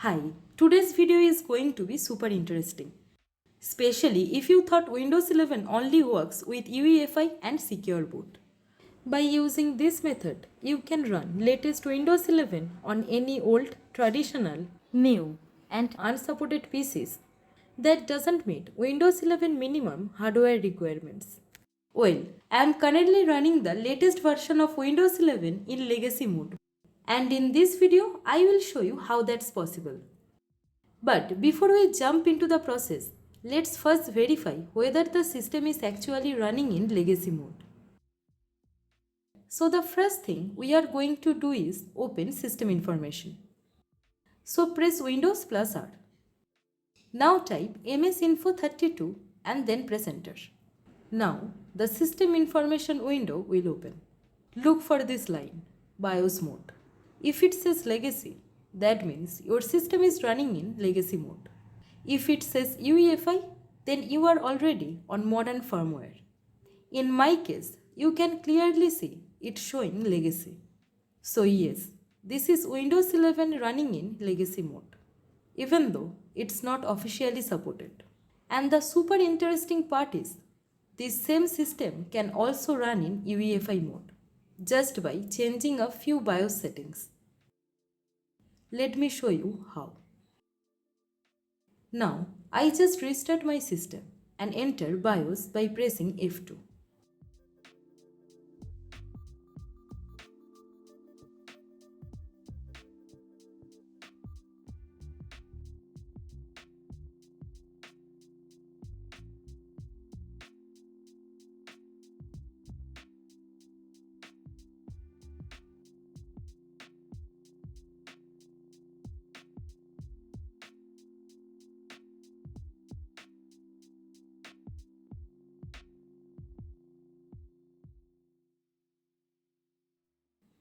Hi, today's video is going to be super interesting. Especially if you thought Windows 11 only works with UEFI and secure boot. By using this method, you can run latest Windows 11 on any old, traditional, new and unsupported PCs that doesn't meet Windows 11 minimum hardware requirements. Well, I am currently running the latest version of Windows 11 in legacy mode. And in this video, I will show you how that's possible. But before we jump into the process, let's first verify whether the system is actually running in legacy mode. So the first thing we are going to do is open system information. So press Windows plus R. Now type msinfo32 and then press enter. Now the system information window will open. Look for this line, BIOS mode. If it says legacy, that means your system is running in legacy mode. If it says UEFI, then you are already on modern firmware. In my case, you can clearly see it showing legacy. So yes, this is Windows 11 running in legacy mode, even though it's not officially supported. And the super interesting part is, this same system can also run in UEFI mode, just by changing a few BIOS settings. Let me show you how. Now, I just restart my system and enter BIOS by pressing F2.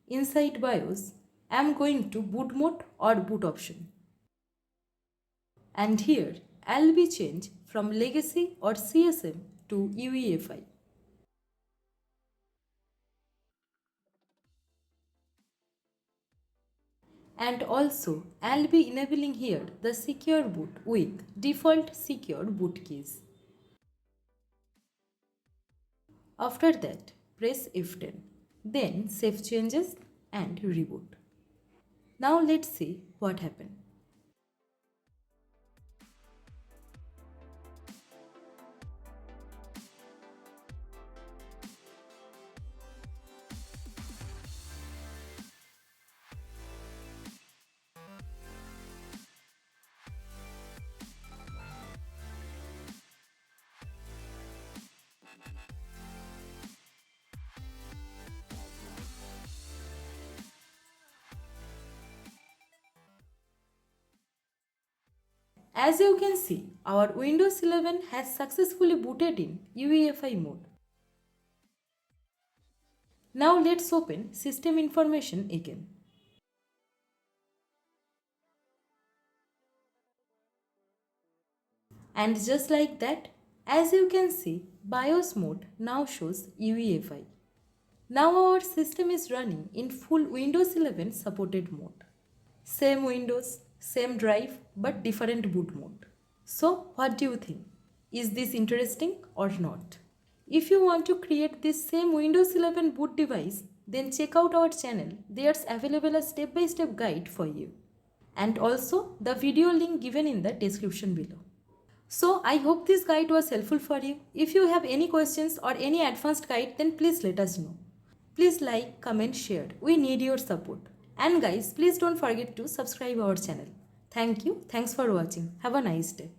Inside BIOS, I am going to boot mode or boot option. And here, I'll be change from legacy or CSM to UEFI. And also, I'll be enabling here the secure boot with default secure boot keys. After that, press F10. Then save changes and reboot. Now let's see what happened. As you can see, our Windows 11 has successfully booted in UEFI mode. Now let's open system information again. And just like that, as you can see, BIOS mode now shows UEFI. Now our system is running in full Windows 11 supported mode. Same Windows, same drive, but different boot mode. So what do you think? Is this interesting or not? If you want to create this same Windows 11 boot device, then check out our channel. There's available a step-by-step guide for you. And also the video link given in the description below. So I hope this guide was helpful for you. If you have any questions or any advanced guide, then please let us know. Please like, comment, share. We need your support. And guys, please don't forget to subscribe our channel. Thank you. Thanks for watching. Have a nice day.